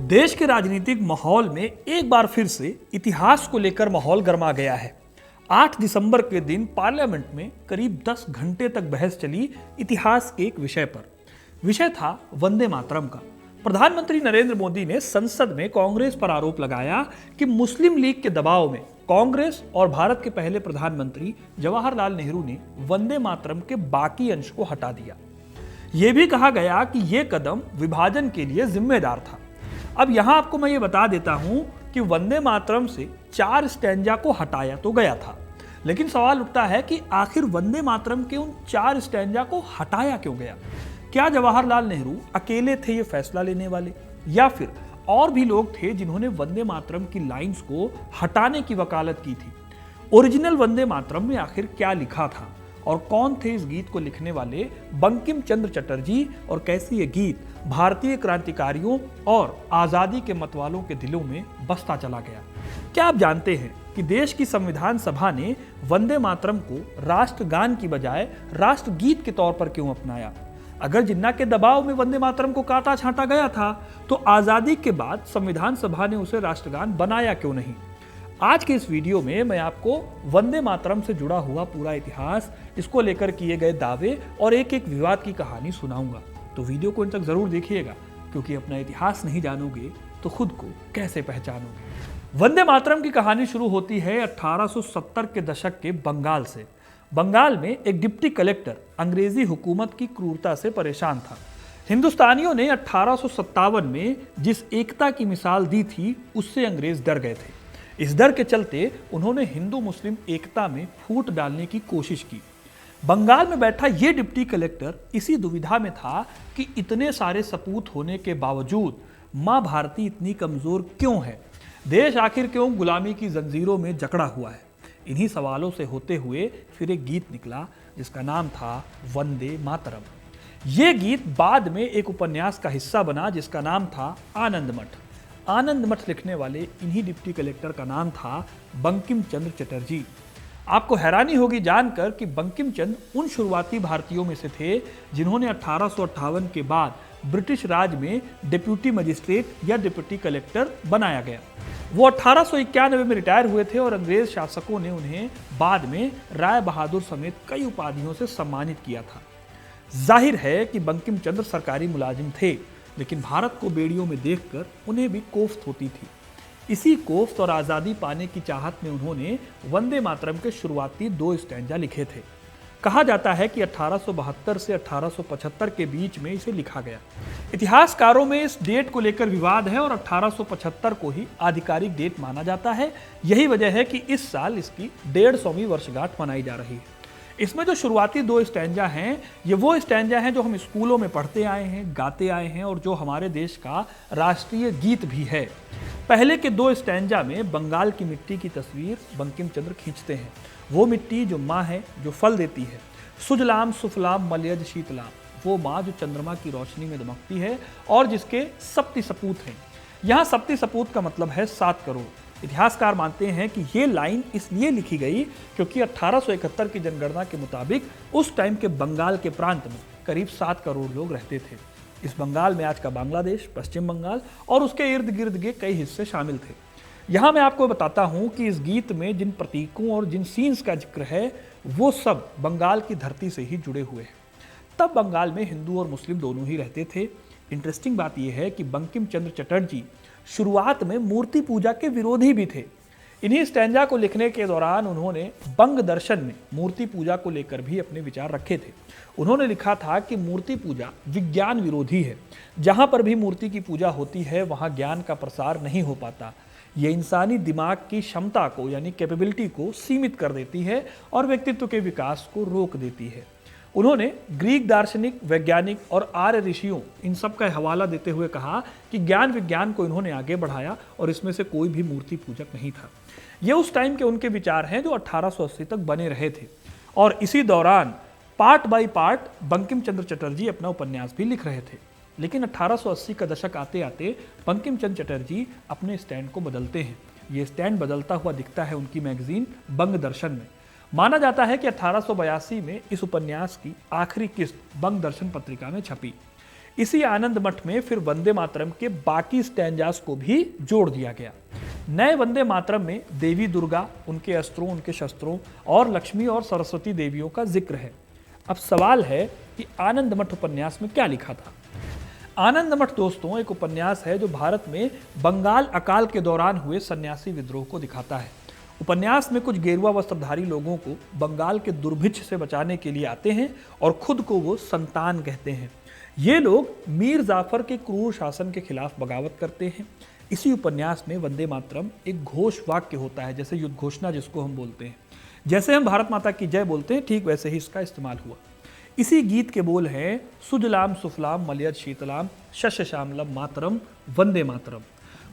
देश के राजनीतिक माहौल में एक बार फिर से इतिहास को लेकर माहौल गर्मा गया है। 8 दिसंबर के दिन पार्लियामेंट में करीब 10 घंटे तक बहस चली इतिहास के एक विषय पर। विषय था वंदे मातरम का। प्रधानमंत्री नरेंद्र मोदी ने संसद में कांग्रेस पर आरोप लगाया कि मुस्लिम लीग के दबाव में कांग्रेस और भारत के पहले प्रधानमंत्री जवाहरलाल नेहरू ने वंदे मातरम के बाकी अंश को हटा दिया। यह भी कहा गया कि यह कदम विभाजन के लिए जिम्मेदार था। अब यहां आपको मैं ये बता देता हूं कि वंदे मातरम से 4 स्टैंजा को हटाया तो गया था, लेकिन सवाल उठता है कि आखिर वंदे मातरम के उन 4 स्टैंजा को हटाया क्यों गया? क्या जवाहरलाल नेहरू अकेले थे ये फैसला लेने वाले, या फिर और भी लोग थे जिन्होंने वंदे मातरम की लाइंस को हटाने की वकालत की थी? ओरिजिनल वंदे मातरम में आखिर क्या लिखा था और कौन थे इस गीत को लिखने वाले बंकिम चंद्र चटर्जी, और कैसे ये गीत भारतीय क्रांतिकारियों और आजादी के मतवालों के दिलों में बसता चला गया? क्या आप जानते हैं कि देश की संविधान सभा ने वंदे मातरम को राष्ट्रगान की बजाय राष्ट्रगीत के तौर पर क्यों अपनाया? अगर जिन्ना के दबाव में वंदे मातरम को काटा छांटा गया था, तो आजादी के बाद संविधान सभा ने उसे राष्ट्रगान बनाया क्यों नहीं? आज के इस वीडियो में मैं आपको वंदे मातरम से जुड़ा हुआ पूरा इतिहास, इसको लेकर किए गए दावे और एक एक विवाद की कहानी सुनाऊंगा। तो वीडियो को इन तक जरूर देखिएगा, क्योंकि अपना इतिहास नहीं जानोगे तो खुद को कैसे पहचानोगे। वंदे मातरम की कहानी शुरू होती है 1870 के दशक के बंगाल से। बंगाल में एक डिप्टी कलेक्टर अंग्रेजी हुकूमत की क्रूरता से परेशान था। हिंदुस्तानियों ने 1857 में जिस एकता की मिसाल दी थी, उससे अंग्रेज डर गए थे। इस डर के चलते उन्होंने हिंदू मुस्लिम एकता में फूट डालने की कोशिश की। बंगाल में बैठा ये डिप्टी कलेक्टर इसी दुविधा में था कि इतने सारे सपूत होने के बावजूद मां भारती इतनी कमजोर क्यों है? देश आखिर क्यों गुलामी की जंजीरों में जकड़ा हुआ है? इन्हीं सवालों से होते हुए फिर एक गीत निकला जिसका नाम था वंदे मातरम। ये गीत बाद में एक उपन्यास का हिस्सा बना जिसका नाम था आनंद मठ। आनंद मठ लिखने वाले इन्हीं डिप्टी कलेक्टर का नाम था बंकिम चंद्र चटर्जी। आपको हैरानी होगी जानकर कि बंकिम चंद्र उन शुरुआती भारतीयों में से थे जिन्होंने 1858 के बाद ब्रिटिश राज में डिप्यूटी मजिस्ट्रेट या डिप्टी कलेक्टर बनाया गया। वो 1891 में रिटायर हुए थे और अंग्रेज शासकों ने उन्हें बाद में राय बहादुर समेत कई उपाधियों से सम्मानित किया था। जाहिर है कि बंकिम चंद्र सरकारी मुलाजिम थे, लेकिन भारत को बेड़ियों में देखकर उन्हें भी कोफ्त होती थी। इसी कोफ्त और आज़ादी पाने की चाहत में उन्होंने वंदे मातरम के शुरुआती 2 स्टैंजा लिखे थे। कहा जाता है कि 1872 से 1875 के बीच में इसे लिखा गया। इतिहासकारों में इस डेट को लेकर विवाद है और 1875 को ही आधिकारिक डेट माना जाता है। यही वजह है कि इस साल इसकी 150वीं वर्षगांठ मनाई जा रही है। इसमें जो शुरुआती 2 स्टैंजा हैं, ये वो स्टैंजा हैं जो हम स्कूलों में पढ़ते आए हैं, गाते आए हैं और जो हमारे देश का राष्ट्रीय गीत भी है। पहले के 2 स्टैंजा में बंगाल की मिट्टी की तस्वीर बंकिम चंद्र खींचते हैं। वो मिट्टी जो माँ है, जो फल देती है। सुजलाम सुफलाम मलयज शीतलाम, वो माँ जो चंद्रमा की रोशनी में दमकती है और जिसके सप्ती सपूत हैं। यहाँ सप्ती सपूत का मतलब है 7 करोड़। इतिहासकार मानते हैं कि ये लाइन इसलिए लिखी गई क्योंकि 1871 की जनगणना के मुताबिक उस टाइम के बंगाल के प्रांत में करीब 7 करोड़ लोग रहते थे। इस बंगाल में आज का बांग्लादेश, पश्चिम बंगाल और उसके इर्द गिर्द के कई हिस्से शामिल थे। यहाँ मैं आपको बताता हूँ कि इस गीत में जिन प्रतीकों और जिन सीन्स का जिक्र है, वो सब बंगाल की धरती से ही जुड़े हुए हैं। तब बंगाल में हिंदू और मुस्लिम दोनों ही रहते थे। इंटरेस्टिंग बात यह है कि बंकिम चंद्र चटर्जी शुरुआत में मूर्ति पूजा के विरोधी भी थे। इन्हीं स्टैंजा को लिखने के दौरान उन्होंने बंग दर्शन में मूर्ति पूजा को लेकर भी अपने विचार रखे थे। उन्होंने लिखा था कि मूर्ति पूजा विज्ञान विरोधी है। जहां पर भी मूर्ति की पूजा होती है, वहां ज्ञान का प्रसार नहीं हो पाता। ये इंसानी दिमाग की क्षमता को, यानी कैपेबिलिटी को सीमित कर देती है और व्यक्तित्व के विकास को रोक देती है। उन्होंने ग्रीक दार्शनिक, वैज्ञानिक और आर्य ऋषियों, इन सब का हवाला देते हुए कहा कि ज्ञान विज्ञान को इन्होंने आगे बढ़ाया और इसमें से कोई भी मूर्ति पूजक नहीं था। ये उस टाइम के उनके विचार हैं जो 1880 तक बने रहे थे। और इसी दौरान part by part Bankim Chandra Chatterjee अपना उपन्यास भी लिख रहे थे। लेकिन 1880 का दशक आते आते बंकिम चंद्र चटर्जी अपने स्टैंड को बदलते हैं। ये स्टैंड बदलता हुआ दिखता है उनकी मैगजीन बंग दर्शन में। माना जाता है कि 1882 में इस उपन्यास की आखिरी किस्त बंग दर्शन पत्रिका में छपी। इसी आनंद मठ में फिर वंदे मातरम के बाकी स्टैंजास को भी जोड़ दिया गया। नए वंदे मातरम में देवी दुर्गा, उनके अस्त्रों, उनके शस्त्रों और लक्ष्मी और सरस्वती देवियों का जिक्र है। अब सवाल है कि आनंद मठ उपन्यास में क्या लिखा था। आनंद मठ दोस्तों एक उपन्यास है जो भारत में बंगाल अकाल के दौरान हुए सन्यासी विद्रोह को दिखाता है। उपन्यास में कुछ गेरुआ वस्त्रधारी लोगों को बंगाल के दुर्भिक्ष से बचाने के लिए आते हैं और खुद को वो संतान कहते हैं। ये लोग मीर जाफर के क्रूर शासन के खिलाफ बगावत करते हैं। इसी उपन्यास में वंदे मातरम एक घोष वाक्य होता है, जैसे युद्ध घोषणा जिसको हम बोलते हैं। जैसे हम भारत माता की जय बोलते हैं, ठीक वैसे ही इसका इस्तेमाल हुआ। इसी गीत के बोल हैं, सुजलाम सुफलाम मलयज शीतलाम शस्य श्यामलम मातरम वंदे मातरम।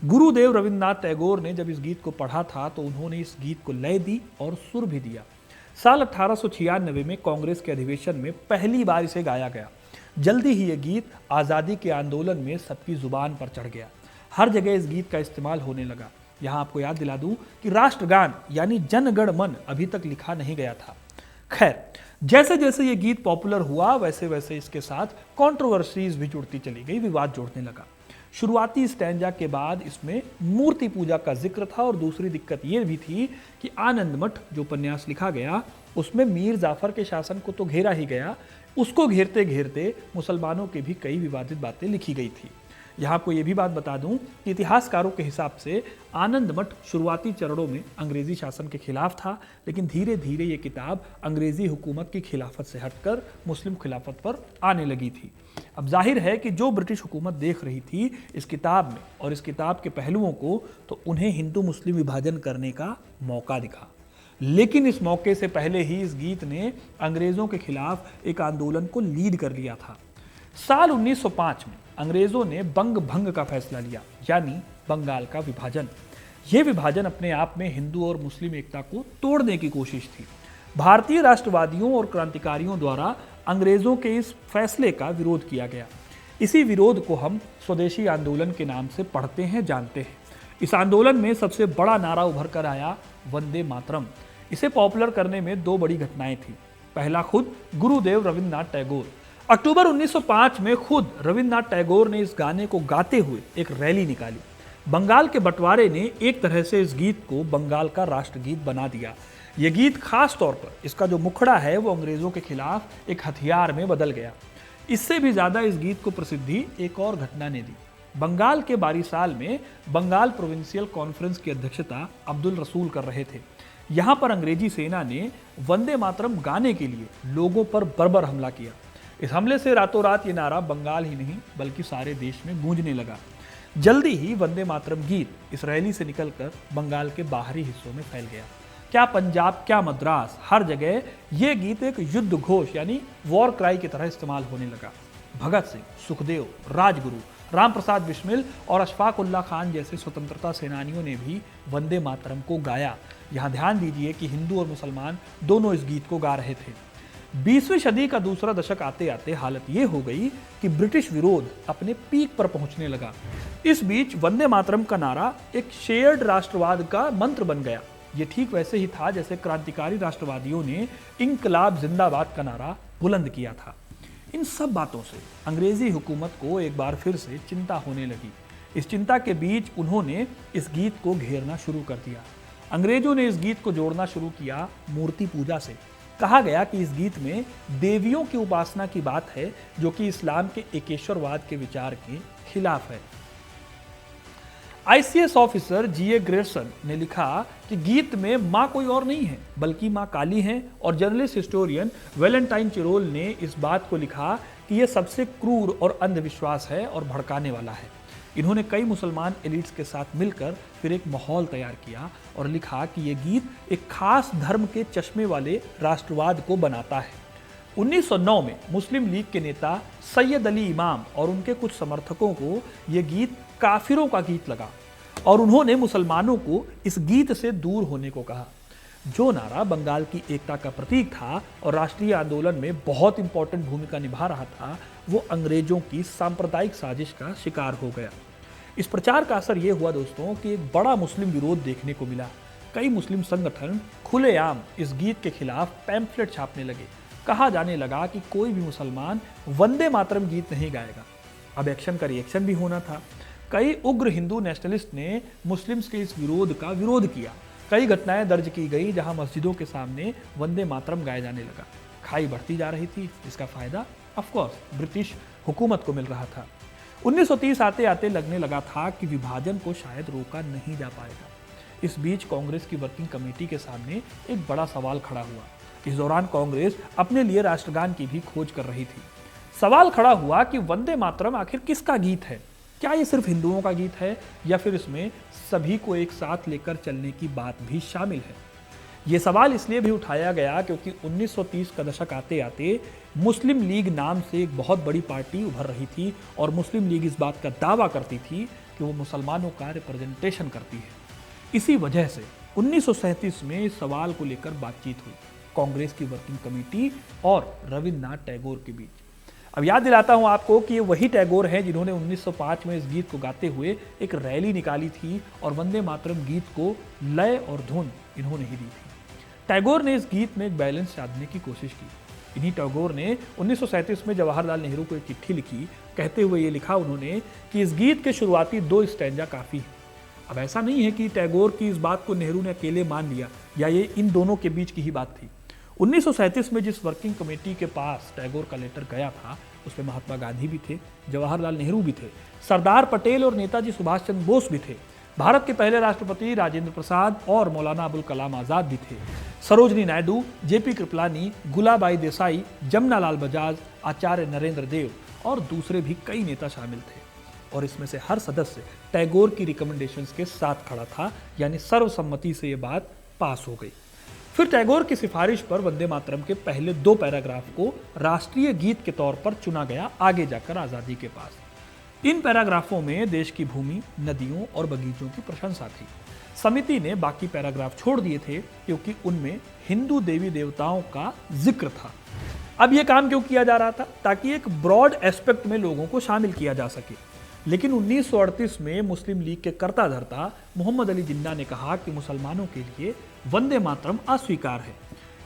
गुरुदेव रविन्द्रनाथ टैगोर ने जब इस गीत को पढ़ा था तो उन्होंने इस गीत को लय दी और सुर भी दिया। साल 1896 में कांग्रेस के अधिवेशन में पहली बार इसे गाया गया। जल्दी ही ये गीत आज़ादी के आंदोलन में सबकी जुबान पर चढ़ गया। हर जगह इस गीत का इस्तेमाल होने लगा। यहाँ आपको याद दिला दूं कि राष्ट्रगान यानी जन गण मन अभी तक लिखा नहीं गया था। खैर, जैसे जैसे ये गीत पॉपुलर हुआ वैसे वैसे इसके साथ कंट्रोवर्सीज भी जुड़ती चली गई, विवाद जोड़ने लगा। शुरुआती स्टैंजा के बाद इसमें मूर्ति पूजा का जिक्र था और दूसरी दिक्कत ये भी थी कि आनंद मठ जो उपन्यास लिखा गया उसमें मीर जाफर के शासन को तो घेरा ही गया, उसको घेरते घेरते मुसलमानों के भी कई विवादित बातें लिखी गई थी। यहाँ आपको ये भी बात बता दूं कि इतिहासकारों के हिसाब से आनंद मठ शुरुआती चरणों में अंग्रेजी शासन के खिलाफ था, लेकिन धीरे धीरे ये किताब अंग्रेजी हुकूमत की खिलाफत से हटकर मुस्लिम खिलाफत पर आने लगी थी। अब जाहिर है कि जो ब्रिटिश हुकूमत देख रही थी इस किताब में और इस किताब के पहलुओं को, तो उन्हें हिंदू मुस्लिम विभाजन करने का मौका दिखा। लेकिन इस मौके से पहले ही इस गीत ने अंग्रेजों के खिलाफ एक आंदोलन को लीड कर लिया था। साल 1905 में अंग्रेजों ने बंग भंग का फैसला लिया, यानी बंगाल का विभाजन। यह विभाजन अपने आप में हिंदू और मुस्लिम एकता को तोड़ने की कोशिश थी। भारतीय राष्ट्रवादियों और क्रांतिकारियों द्वारा अंग्रेजों के इस फैसले का विरोध किया गया। इसी विरोध को हम स्वदेशी आंदोलन के नाम से पढ़ते हैं, जानते हैं। इस आंदोलन में सबसे बड़ा नारा उभर कर आया वंदे मातरम। इसे पॉपुलर करने में दो बड़ी घटनाएं थी। पहला, खुद गुरुदेव रविन्द्रनाथ टैगोर। अक्टूबर 1905 में खुद रविन्द्रनाथ टैगोर ने इस गाने को गाते हुए एक रैली निकाली। बंगाल के बंटवारे ने एक तरह से इस गीत को बंगाल का राष्ट्रगीत बना दिया। यह गीत खास तौर पर इसका जो मुखड़ा है वो अंग्रेजों के खिलाफ एक हथियार में बदल गया। इससे भी ज्यादा इस गीत को प्रसिद्धि एक और घटना ने दी। बंगाल के बारीसाल में बंगाल प्रोविंशियल कॉन्फ्रेंस की अध्यक्षता अब्दुल रसूल कर रहे थे। यहाँ पर अंग्रेजी सेना ने वंदे मातरम गाने के लिए लोगों पर बर्बर हमला किया। इस हमले से रातों रात ये नारा बंगाल ही नहीं बल्कि सारे देश में गूंजने लगा। जल्दी ही वंदे मातरम गीत इस रैली से निकलकर बंगाल के बाहरी हिस्सों में फैल गया। क्या पंजाब, क्या मद्रास, हर जगह ये गीत एक युद्ध घोष यानी वॉर क्राई की तरह इस्तेमाल होने लगा। भगत सिंह, सुखदेव, राजगुरु, राम प्रसाद बिस्मिल और अशफाक उल्लाह खान जैसे स्वतंत्रता सेनानियों ने भी वंदे मातरम को गाया। यहाँ ध्यान दीजिए कि हिंदू और मुसलमान दोनों इस गीत को गा रहे थे। 20वीं सदी का दूसरा दशक आते आते हालत ये हो गई कि ब्रिटिश विरोध अपने पीक पर पहुंचने लगा। इस बीच वंदे मातरम का नारा एक शेयर्ड राष्ट्रवाद का मंत्र बन गया। ये ठीक वैसे ही था जैसे क्रांतिकारी राष्ट्रवादियों ने इंकलाब जिंदाबाद का नारा बुलंद किया था। इन सब बातों से अंग्रेजी हुकूमत को एक बार फिर से चिंता होने लगी। इस चिंता के बीच उन्होंने इस गीत को घेरना शुरू कर दिया। अंग्रेजों ने इस गीत को जोड़ना शुरू किया मूर्ति पूजा से। कहा गया कि इस गीत में देवियों की उपासना की बात है, जो कि इस्लाम के एकेश्वरवाद के विचार के खिलाफ है। आईसीएस ऑफिसर जीए ग्रेयर्सन ने लिखा कि गीत में मां कोई और नहीं है बल्कि मां काली हैं, और जर्नलिस्ट हिस्टोरियन वैलेंटाइन चिरोल ने इस बात को लिखा कि यह सबसे क्रूर और अंधविश्वास है और भड़काने वाला है। इन्होंने कई मुसलमान एलिट्स के साथ मिलकर फिर एक माहौल तैयार किया और लिखा कि यह गीत एक खास धर्म के चश्मे वाले राष्ट्रवाद को बनाता है। 1909 में मुस्लिम लीग के नेता सैयद अली इमाम और उनके कुछ समर्थकों को यह गीत काफिरों का गीत लगा और उन्होंने मुसलमानों को इस गीत से दूर होने को कहा। जो नारा बंगाल की एकता का प्रतीक था और राष्ट्रीय आंदोलन में बहुत इंपॉर्टेंट भूमिका निभा रहा था, वो अंग्रेजों की सांप्रदायिक साजिश का शिकार हो गया। इस प्रचार का असर ये हुआ दोस्तों कि एक बड़ा मुस्लिम विरोध देखने को मिला। कई मुस्लिम संगठन खुलेआम इस गीत के खिलाफ पैम्फलेट छापने लगे। कहा जाने लगा कि कोई भी मुसलमान वंदे मातरम गीत नहीं गाएगा। अब एक्शन का रिएक्शन भी होना था। कई उग्र हिंदू नेशनलिस्ट ने मुस्लिम्स के इस विरोध का विरोध किया। कई घटनाएं दर्ज की गई जहां मस्जिदों के सामने वंदे मातरम गाया जाने लगा। खाई बढ़ती जा रही थी, इसका फायदा ऑफ कोर्स ब्रिटिश हुकूमत को मिल रहा था। 1930 आते आते लगने लगा था कि विभाजन को शायद रोका नहीं जा पाएगा। इस बीच कांग्रेस की वर्किंग कमेटी के सामने एक बड़ा सवाल खड़ा हुआ। इस दौरान कांग्रेस अपने लिए राष्ट्रगान की भी खोज कर रही थी। सवाल खड़ा हुआ कि वंदे मातरम आखिर किसका गीत है? क्या ये सिर्फ हिंदुओं का गीत है या फिर इसमें सभी को एक साथ लेकर चलने की बात भी शामिल है? ये सवाल इसलिए भी उठाया गया क्योंकि 1930 का दशक आते आते मुस्लिम लीग नाम से एक बहुत बड़ी पार्टी उभर रही थी और मुस्लिम लीग इस बात का दावा करती थी कि वो मुसलमानों का रिप्रेजेंटेशन करती है। इसी वजह से 1937 में इस सवाल को लेकर बातचीत हुई कांग्रेस की वर्किंग कमेटी और रविन्द्रनाथ टैगोर के बीच। अब याद दिलाता हूं आपको कि ये वही टैगोर हैं जिन्होंने 1905 में इस गीत को गाते हुए एक रैली निकाली थी और वंदे मातरम गीत को लय और धुन इन्होंने ही दी थी। टैगोर ने इस गीत में एक बैलेंस साधने की कोशिश की। इन्हीं टैगोर ने 1937 में जवाहरलाल नेहरू को एक चिट्ठी लिखी। कहते हुए ये लिखा उन्होंने कि इस गीत के शुरुआती 2 स्टैंजा काफ़ी है। अब ऐसा नहीं है कि टैगोर की इस बात को नेहरू ने अकेले मान लिया या ये इन दोनों के बीच की ही बात थी। 1937 में जिस वर्किंग कमेटी के पास टैगोर का लेटर गया था उसमें महात्मा गांधी भी थे, जवाहरलाल नेहरू भी थे, सरदार पटेल और नेताजी सुभाष चंद्र बोस भी थे, भारत के पहले राष्ट्रपति राजेंद्र प्रसाद और मौलाना अबुल कलाम आज़ाद भी थे, सरोजनी नायडू, जेपी कृपलानी, गुलाबाई देसाई, जमनालाल बजाज, आचार्य नरेंद्र देव और दूसरे भी कई नेता शामिल थे। और इसमें से हर सदस्य टैगोर की रिकमेंडेशंस के साथ खड़ा था, यानी सर्वसम्मति से ये बात पास हो गई। फिर टैगोर की सिफारिश पर वंदे मातरम के पहले 2 पैराग्राफ को राष्ट्रीय गीत के तौर पर चुना गया आगे जाकर आज़ादी के पास। इन पैराग्राफों में देश की भूमि, नदियों और बगीचों की प्रशंसा थी। समिति ने बाकी पैराग्राफ छोड़ दिए थे क्योंकि उनमें हिंदू देवी देवताओं का जिक्र था। अब यह काम क्यों किया जा रहा था? ताकि एक ब्रॉड एस्पेक्ट में लोगों को शामिल किया जा सके। लेकिन 1938 में मुस्लिम लीग के कर्ता धर्ता मोहम्मद अली जिन्ना ने कहा कि मुसलमानों के लिए वंदे मातरम अस्वीकार है।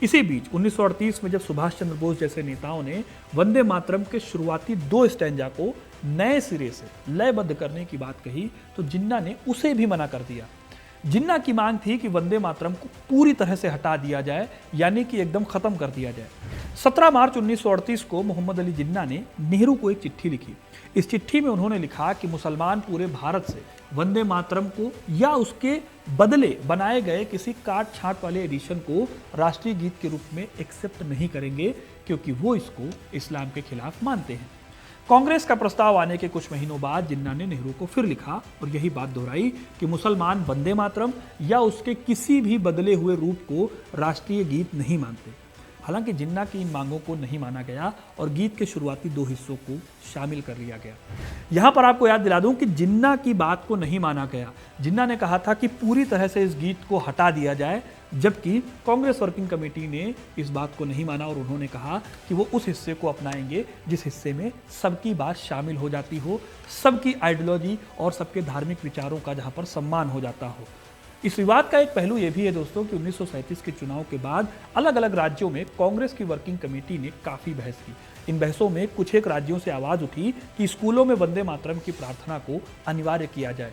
इसी बीच 1938 में जब सुभाष चंद्र बोस जैसे नेताओं ने वंदे मातरम के शुरुआती 2 स्टैंजा को नए सिरे से लयबद्ध करने की बात कही तो जिन्ना ने उसे भी मना कर दिया। जिन्ना की मांग थी कि वंदे मातरम को पूरी तरह से हटा दिया जाए, यानी कि एकदम खत्म कर दिया जाए। 17 मार्च 1938 को मोहम्मद अली जिन्ना ने नेहरू को एक चिट्ठी लिखी। इस चिट्ठी में उन्होंने लिखा कि मुसलमान पूरे भारत से वंदे मातरम को या उसके बदले बनाए गए किसी काट छांट वाले एडिशन को राष्ट्रीय गीत के रूप में एक्सेप्ट नहीं करेंगे क्योंकि वो इसको इस्लाम के खिलाफ मानते हैं। कांग्रेस का प्रस्ताव आने के कुछ महीनों बाद जिन्ना ने नेहरू को फिर लिखा और यही बात दोहराई कि मुसलमान वंदे मातरम या उसके किसी भी बदले हुए रूप को राष्ट्रीय गीत नहीं मानते। हालांकि जिन्ना की इन मांगों को नहीं माना गया और गीत के शुरुआती 2 हिस्सों को शामिल कर लिया गया। यहां पर आपको याद दिला दूं कि जिन्ना की बात को नहीं माना गया। जिन्ना ने कहा था कि पूरी तरह से इस गीत को हटा दिया जाए, जबकि कांग्रेस वर्किंग कमेटी ने इस बात को नहीं माना और उन्होंने कहा कि वो उस हिस्से को अपनाएंगे जिस हिस्से में सबकी बात शामिल हो जाती हो, सबकी आइडियोलॉजी और सबके धार्मिक विचारों का जहां पर सम्मान हो जाता हो। इस विवाद का एक पहलू यह भी है दोस्तों कि 1937 के चुनाव के बाद अलग अलग राज्यों में कांग्रेस की वर्किंग कमेटी ने काफ़ी बहस की। इन बहसों में कुछ एक राज्यों से आवाज़ उठी कि स्कूलों में वंदे मातरम की प्रार्थना को अनिवार्य किया जाए।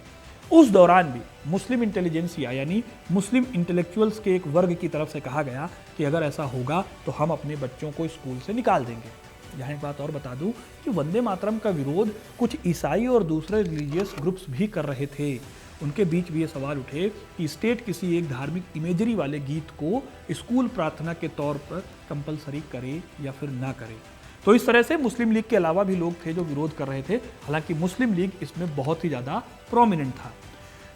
उस दौरान भी मुस्लिम इंटेलिजेंसिया यानी मुस्लिम इंटेलेक्चुअल्स के एक वर्ग की तरफ से कहा गया कि अगर ऐसा होगा तो हम अपने बच्चों को स्कूल से निकाल देंगे। यहाँ एक बात और बता दूं कि वंदे मातरम का विरोध कुछ ईसाई और दूसरे रिलीजियस ग्रुप्स भी कर रहे थे। उनके बीच भी ये सवाल उठे कि स्टेट किसी एक धार्मिक इमेजरी वाले गीत को स्कूल प्रार्थना के तौर पर कंपलसरी करे या फिर ना करे। तो इस तरह से मुस्लिम लीग के अलावा भी लोग थे जो विरोध कर रहे थे। हालांकि मुस्लिम लीग इसमें बहुत ही ज़्यादा प्रोमिनेंट था।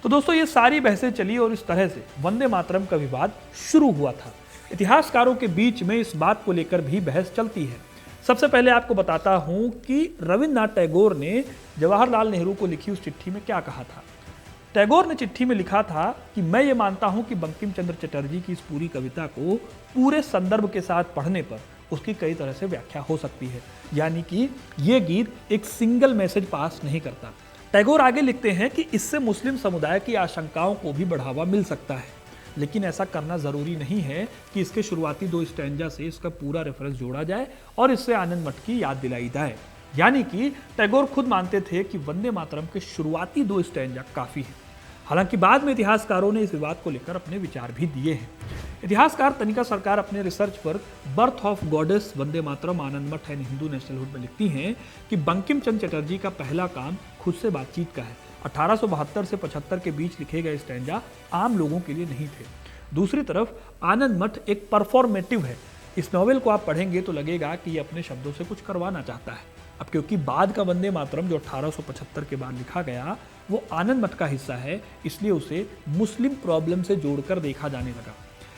तो दोस्तों ये सारी बहसें चली और इस तरह से वंदे मातरम का विवाद शुरू हुआ था। इतिहासकारों के बीच में इस बात को लेकर भी बहस चलती है। सबसे पहले आपको बताता हूं कि रविन्द्रनाथ टैगोर ने जवाहरलाल नेहरू को लिखी उस चिट्ठी में क्या कहा था। टैगोर ने चिट्ठी में लिखा था कि मैं ये मानता हूं कि बंकिम चंद्र चटर्जी की इस पूरी कविता को पूरे संदर्भ के साथ पढ़ने पर उसकी कई तरह से व्याख्या हो सकती है, यानी कि ये गीत एक सिंगल मैसेज पास नहीं करता। टैगोर आगे लिखते हैं कि इससे मुस्लिम समुदाय की आशंकाओं को भी बढ़ावा मिल सकता है, लेकिन ऐसा करना ज़रूरी नहीं है कि इसके शुरुआती 2 स्टैंजा से इसका पूरा रेफरेंस जोड़ा जाए और इससे आनंद मठ की याद दिलाई जाए। यानी कि टैगोर खुद मानते थे कि वंदे मातरम के शुरुआती 2 स्टैंजा काफी हैं। हालांकि बाद में इतिहासकारों ने इस विवाद को लेकर अपने विचार भी दिए हैं। इतिहासकार तनिका सरकार अपने रिसर्च पर birth of goddess Vande Mataram आनंद मठ एंड हिंदू नेशनलहुड में लिखती हैं कि बंकिम चंद्र चटर्जी का पहला काम खुद से बातचीत का है। 1872 से 75 के बीच लिखे गए स्टैंजा आम लोगों के लिए नहीं थे। दूसरी तरफ आनंद मठ एक परफॉर्मेटिव है। इस नॉवेल को आप पढ़ेंगे तो लगेगा कि ये अपने शब्दों से कुछ करवाना चाहता है। अब क्योंकि बाद का वंदे मातरम जो 1875 के बाद लिखा गया वो आनंद मठ का हिस्सा है, इसलिए उसे मुस्लिम प्रॉब्लम से जोड़कर देखा जाने लगा।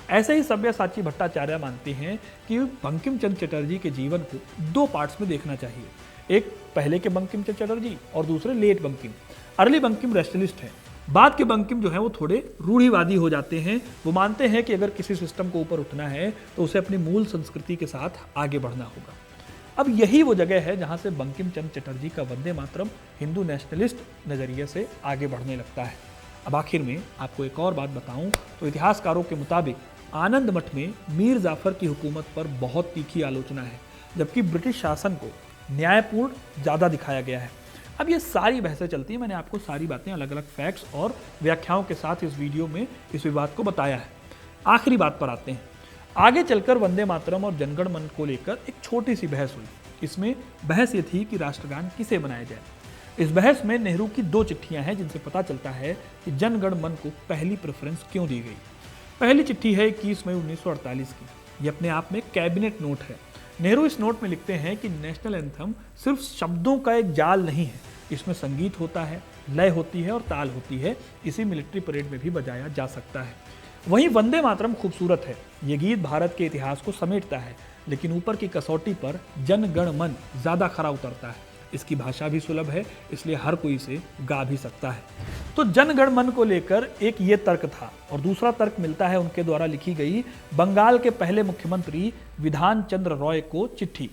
ऐसे ही सब्यसाची भट्टाचार्य मानते हैं कि बंकिम चंद्र चटर्जी के जीवन को 2 पार्ट्स में देखना चाहिए, एक पहले के बंकिम चंद्र चटर्जी और दूसरे late Bankim. Early Bankim rationalist है, बाद के बंकिम जो है वो थोड़े रूढ़िवादी हो जाते हैं। वो मानते हैं कि अगर किसी सिस्टम को ऊपर उठना है तो उसे अपनी मूल संस्कृति के साथ आगे बढ़ना होगा। अब यही वो जगह है जहां से बंकिम चंद्र चटर्जी का वंदे मातरम हिंदू नेशनलिस्ट नजरिए से आगे बढ़ने लगता है। अब आखिर में आपको एक और बात बताऊं तो इतिहासकारों के मुताबिक आनंद मठ में मीर जाफर की हुकूमत पर बहुत तीखी आलोचना है, जबकि ब्रिटिश शासन को न्यायपूर्ण ज़्यादा दिखाया गया है। अब ये सारी बहसें चलती हैं, मैंने आपको सारी बातें अलग अलग फैक्ट्स और व्याख्याओं के साथ इस वीडियो में इस विवाद को बताया है। आखिरी बात पर आते हैं। आगे चलकर वंदे मातरम और जनगण मन को लेकर एक छोटी सी बहस हुई। इसमें बहस ये थी कि राष्ट्रगान किसे बनाया जाए। इस बहस में नेहरू की 2 चिट्ठियां हैं जिनसे पता चलता है कि जनगण मन को पहली प्रेफरेंस क्यों दी गई। पहली चिट्ठी है 21 मई 1948 की। ये अपने आप में कैबिनेट नोट है। नेहरू इस नोट में लिखते हैं कि नेशनल एंथम सिर्फ शब्दों का एक जाल नहीं है, इसमें संगीत होता है, लय होती है और ताल होती है। इसी मिलिट्री परेड में भी बजाया जा सकता है। वहीं वंदे मातरम खूबसूरत है। ये गीत भारत के इतिहास को समेटता है, लेकिन ऊपर की कसौटी पर जन गण मन ज्यादा खरा उतरता है। इसकी भाषा भी सुलभ है, इसलिए हर कोई इसे गा भी सकता है। तो जन गण मन को लेकर एक ये तर्क था और दूसरा तर्क मिलता है उनके द्वारा लिखी गई बंगाल के पहले मुख्यमंत्री विधान चंद्र रॉय को चिट्ठी।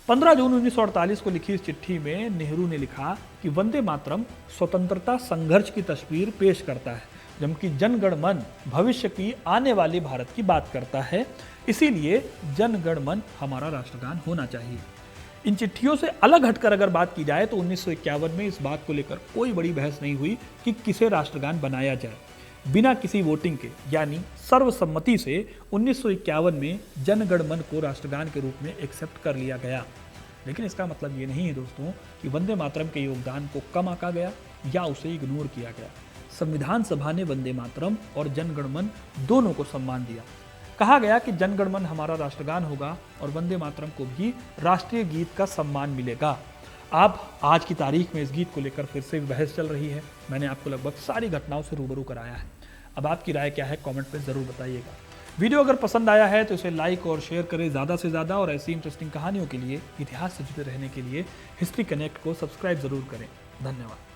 15 जून 1948 को लिखी इस चिट्ठी में नेहरू ने लिखा कि वंदे मातरम स्वतंत्रता संघर्ष की तस्वीर पेश करता है, जबकि जनगण मन भविष्य की आने वाली भारत की बात करता है। इसीलिए जनगण मन हमारा राष्ट्रगान होना चाहिए। इन चिट्ठियों से अलग हटकर अगर बात की जाए तो 1951 में इस बात को लेकर कोई बड़ी बहस नहीं हुई कि किसे राष्ट्रगान बनाया जाए। बिना किसी वोटिंग के यानी सर्वसम्मति से 1951 में जनगण मन को राष्ट्रगान के रूप में एक्सेप्ट कर लिया गया। लेकिन इसका मतलब ये नहीं है दोस्तों कि वंदे मातरम के योगदान को कम आंका गया या उसे इग्नोर किया गया। संविधान सभा ने वंदे मातरम और जनगण मन दोनों को सम्मान दिया। कहा गया कि जनगण मन हमारा राष्ट्रगान होगा और वंदे मातरम को भी राष्ट्रीय गीत का सम्मान मिलेगा। अब आज की तारीख में इस गीत को लेकर फिर से बहस चल रही है। मैंने आपको लगभग सारी घटनाओं से रूबरू कराया है। अब आपकी राय क्या है कमेंट में ज़रूर बताइएगा। वीडियो अगर पसंद आया है तो इसे लाइक और शेयर करें ज़्यादा से ज़्यादा, और ऐसी इंटरेस्टिंग कहानियों के लिए, इतिहास से जुड़े रहने के लिए हिस्ट्री कनेक्ट को सब्सक्राइब ज़रूर करें। धन्यवाद।